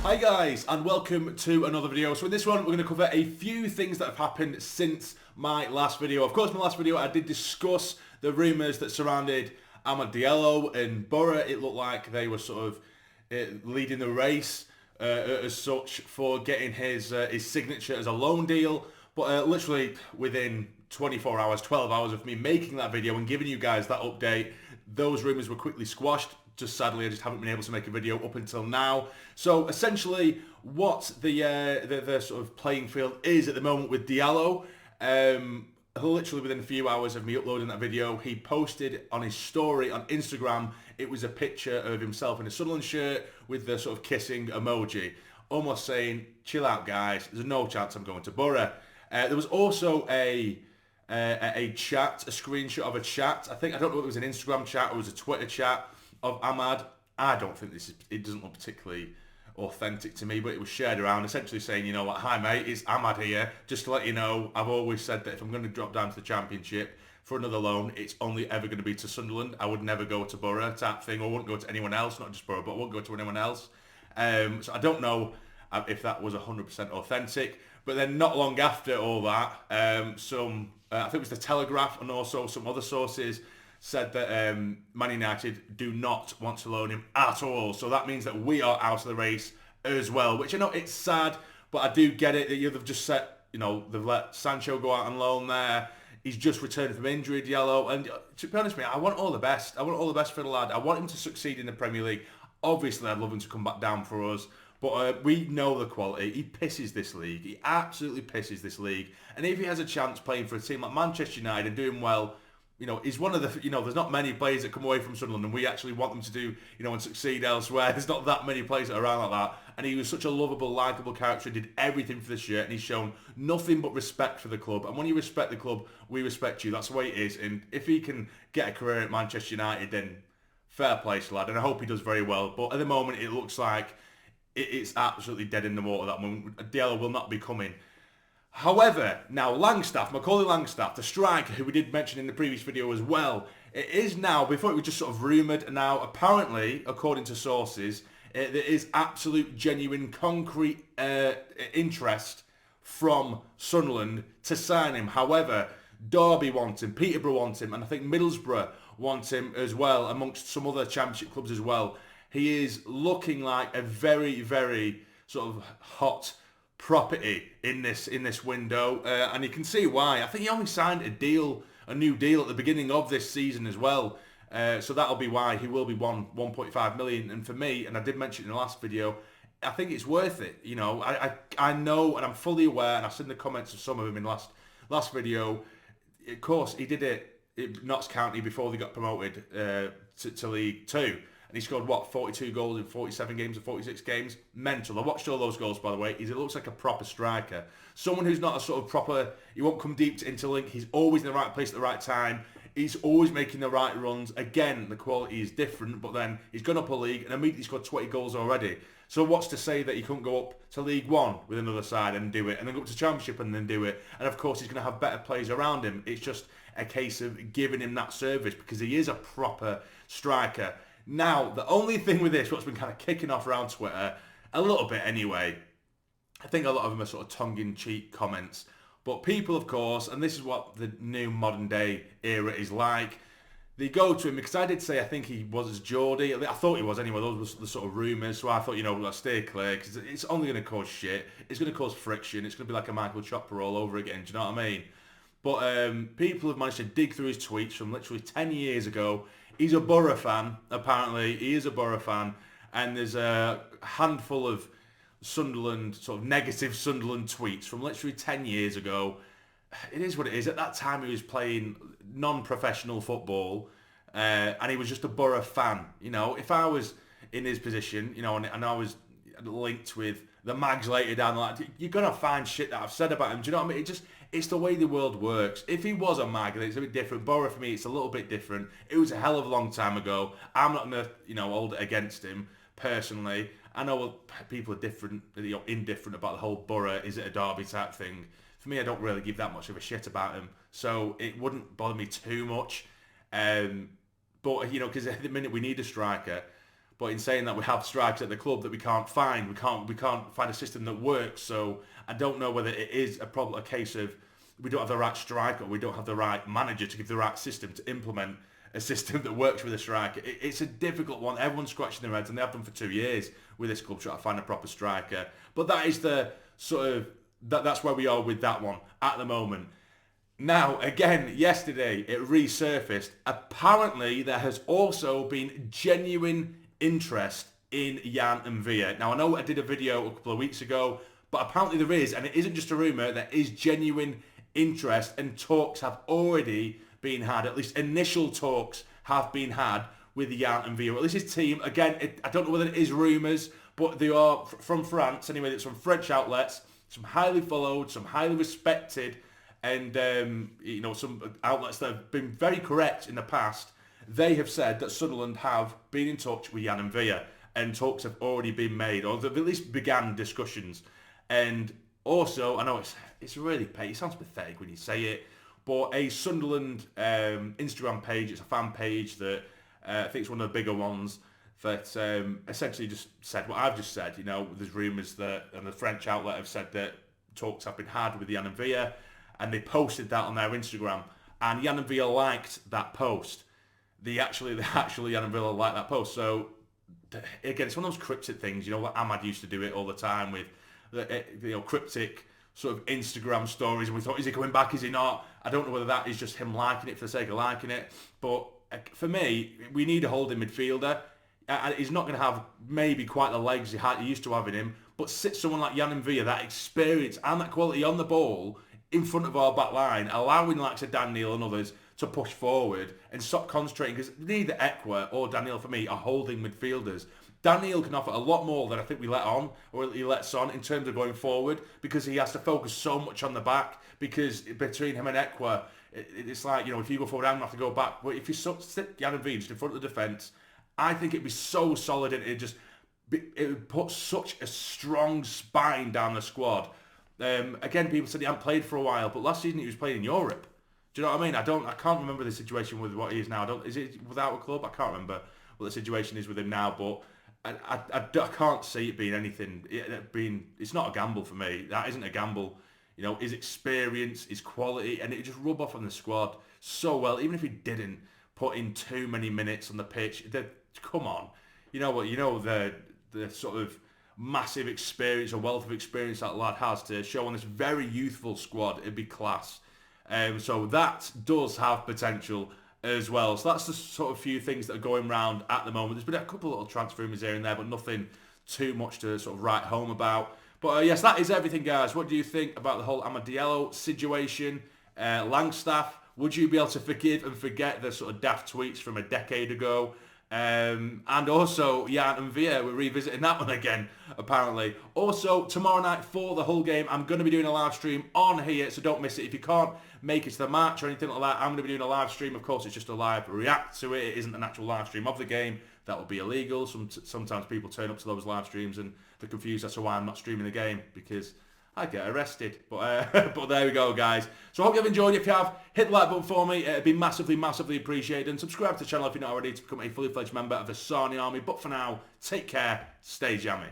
Hi guys, and welcome to another video. So in this one, we're going to cover a few things that have happened since my last video. Of course, my last video, I did discuss the rumours that surrounded Amad Diallo and Borough. It looked like they were sort of leading the race as such for getting his signature as a loan deal. But literally within 24 hours, 12 hours of me making that video and giving you guys that update, those rumours were quickly squashed. Just sadly, I just haven't been able to make a video up until now. So essentially, what the sort of playing field is at the moment with Diallo, literally within a few hours of me uploading that video, he posted on his story on Instagram, it was a picture of himself in a Sunderland shirt with the sort of kissing emoji, almost saying, chill out guys, there's no chance I'm going to Borough. There was also a chat, a screenshot of a chat. I don't know if it was an Instagram chat or it was a Twitter chat of Amad. I don't think it doesn't look particularly authentic to me, but it was shared around essentially saying, you know what, hi mate, it's Amad here. Just to let you know, I've always said that if I'm going to drop down to the Championship for another loan, it's only ever going to be to Sunderland. I would never go to Borough type thing, or wouldn't go to anyone else, not just Borough, but I won't go to anyone else. So I don't know if that was 100% authentic, but then not long after all that, I think it was the Telegraph and also some other sources said that Man United do not want to loan him at all. So that means that we are out of the race as well, which I know it's sad, but I do get it that they've just said, you know, they've let Sancho go out on loan there. He's just returned from injury, Diallo. And to be honest with me, I want all the best. I want all the best for the lad. I want him to succeed in the Premier League. Obviously, I'd love him to come back down for us. But we know the quality. He pisses this league. He absolutely pisses this league. And if he has a chance playing for a team like Manchester United and doing well, you know, he's one of the, you know, there's not many players that come away from Sunderland and we actually want them to do, you know, and succeed elsewhere. There's not that many players that are around like that. And he was such a lovable, likeable character, did everything for this shirt, and he's shown nothing but respect for the club. And when you respect the club, we respect you. That's the way it is. And if he can get a career at Manchester United, then fair play to lad. And I hope he does very well. But at the moment, it looks like it's absolutely dead in the water that moment. Diallo will not be coming. However, now Langstaff, Macaulay Langstaff, the striker who we did mention in the previous video as well, it is now, before it was just sort of rumoured, and now apparently, according to sources, there is absolute, genuine, concrete interest from Sunderland to sign him. However, Derby want him, Peterborough want him, and I think Middlesbrough want him as well, amongst some other Championship clubs as well. He is looking like a very, very sort of hot property in this window, and you can see why. I think he only signed a new deal at the beginning of this season as well, so that'll be why he will be 1.5 million. And for me, and I did mention it in the last video, I think it's worth it. You know, I know, and I'm fully aware, and I've seen the comments of some of them in the last video. Of course, he did it at Notts County before they got promoted to League 2. And he scored, 42 goals in 47 games or 46 games? Mental. I watched all those goals, by the way. He looks like a proper striker. Someone who's not a sort of proper, he won't come deep to interlink. He's always in the right place at the right time. He's always making the right runs. Again, the quality is different, but then he's gone up a league and immediately scored 20 goals already. So what's to say that he couldn't go up to League 1 with another side and do it, and then go up to Championship and then do it? And of course, he's going to have better players around him. It's just a case of giving him that service because he is a proper striker. Now, the only thing with this, what's been kind of kicking off around Twitter, a little bit anyway, I think a lot of them are sort of tongue-in-cheek comments, but people, of course, and this is what the new modern-day era is like, they go to him, because I did say I think he was as Geordie. I thought he was anyway, those were the sort of rumours, so I thought, you know, let's stay clear, because it's only going to cause shit, it's going to cause friction, it's going to be like a Michael Chopper all over again, do you know what I mean? But people have managed to dig through his tweets from literally 10 years ago. He's a Borough fan, apparently. He is a Borough fan. And there's a handful of Sunderland, sort of negative Sunderland tweets from literally 10 years ago. It is what it is. At that time, he was playing non-professional football. And he was just a Borough fan. You know, if I was in his position, you know, and I was linked with the mags later down the line, you're going to find shit that I've said about him. Do you know what I mean? It's the way the world works. If he was a mag, it's a bit different. Borough, for me, it's a little bit different. It was a hell of a long time ago. I'm not going to, you know, hold it against him personally. I know people are different, you know, indifferent about the whole Borough, is it a derby type thing. For me, I don't really give that much of a shit about him. So it wouldn't bother me too much. But, you know, because at the minute we need a striker. But in saying that, we have strikers at the club that we can't find. We can't find a system that works. So I don't know whether it is a case of we don't have the right striker, or we don't have the right manager to give the right system to implement a system that works with a striker. It's a difficult one. Everyone's scratching their heads, and they have done for 2 years with this club, trying to find a proper striker. But that is the sort of that's where we are with that one at the moment. Now, again, yesterday it resurfaced. Apparently, there has also been genuine interest in Yann and Villa. Now, I know I did a video a couple of weeks ago, but apparently there is, and it isn't just a rumour, there is genuine interest, and talks have already been had, at least initial talks have been had with Yann and Villa. At least his team, again, I don't know whether it is rumours, but they are from France, anyway, it's from French outlets, some highly followed, some highly respected, and some outlets that have been very correct in the past. They have said that Sunderland have been in touch with Yann and Villa, and talks have already been made, or they've at least began discussions. And also, I know it's really it sounds pathetic when you say it, but a Sunderland Instagram page, it's a fan page that I think it's one of the bigger ones, that essentially just said what I've just said. There's rumours that, and the French outlet have said that talks have been had with Yann and Villa, and they posted that on their Instagram, and Yann and Villa liked that post. They actually Yann and Villa liked that post. So again, it's one of those cryptic things. Like Ahmad used to do it all the time with cryptic sort of Instagram stories, and we thought, is he coming back? Is he not? I don't know whether that is just him liking it for the sake of liking it. But for me, we need a holding midfielder. He's not going to have maybe quite the legs he used to have in him, but sit someone like Yann and Villa, that experience and that quality on the ball in front of our back line, allowing like Dhannoo and others to push forward and stop concentrating, because neither Ekwa or Dhannoo for me are holding midfielders. Dhannoo can offer a lot more than I think we let on, or he lets on, in terms of going forward, because he has to focus so much on the back, because between him and Ekwa, it's like, if you go forward, I'm going to have to go back. But if you sit Yann and Villa just in front of the defence, I think it'd be so solid, and it would put such a strong spine down the squad. Again, people said he hadn't played for a while, but last season he was playing in Europe. Do you know what I mean? I can't remember the situation with what he is now. Is it without a club? I can't remember what the situation is with him now, but I can't see it being anything. It's not a gamble for me. That isn't a gamble. His experience, his quality, and it just rub off on the squad so well. Even if he didn't put in too many minutes on the pitch, come on. You know what? The sort of massive experience, a wealth of experience that lad has to show on this very youthful squad. It'd be class. So that does have potential as well. So that's the sort of few things that are going around at the moment. There's been a couple of little transfer rumours here and there, but nothing too much to sort of write home about. But yes, that is everything, guys. What do you think about the whole Diallo situation? Langstaff, would you be able to forgive and forget the sort of daft tweets from a decade ago? And also, Yann and Villa, we're revisiting that one again, apparently. Also, tomorrow night for the whole game, I'm going to be doing a live stream on here, so don't miss it. If you can't make it to the match or anything like that, I'm going to be doing a live stream. Of course, it's just a live react to it. It isn't an actual live stream of the game. That would be illegal. Sometimes people turn up to those live streams and they're confused as to why I'm not streaming the game, because I get arrested. But there we go, guys. So I hope you've enjoyed it. If you have, hit the like button for me. It'd be massively, massively appreciated. And subscribe to the channel if you're not already, to become a fully fledged member of the Sarny Army. But for now, take care, stay jammy.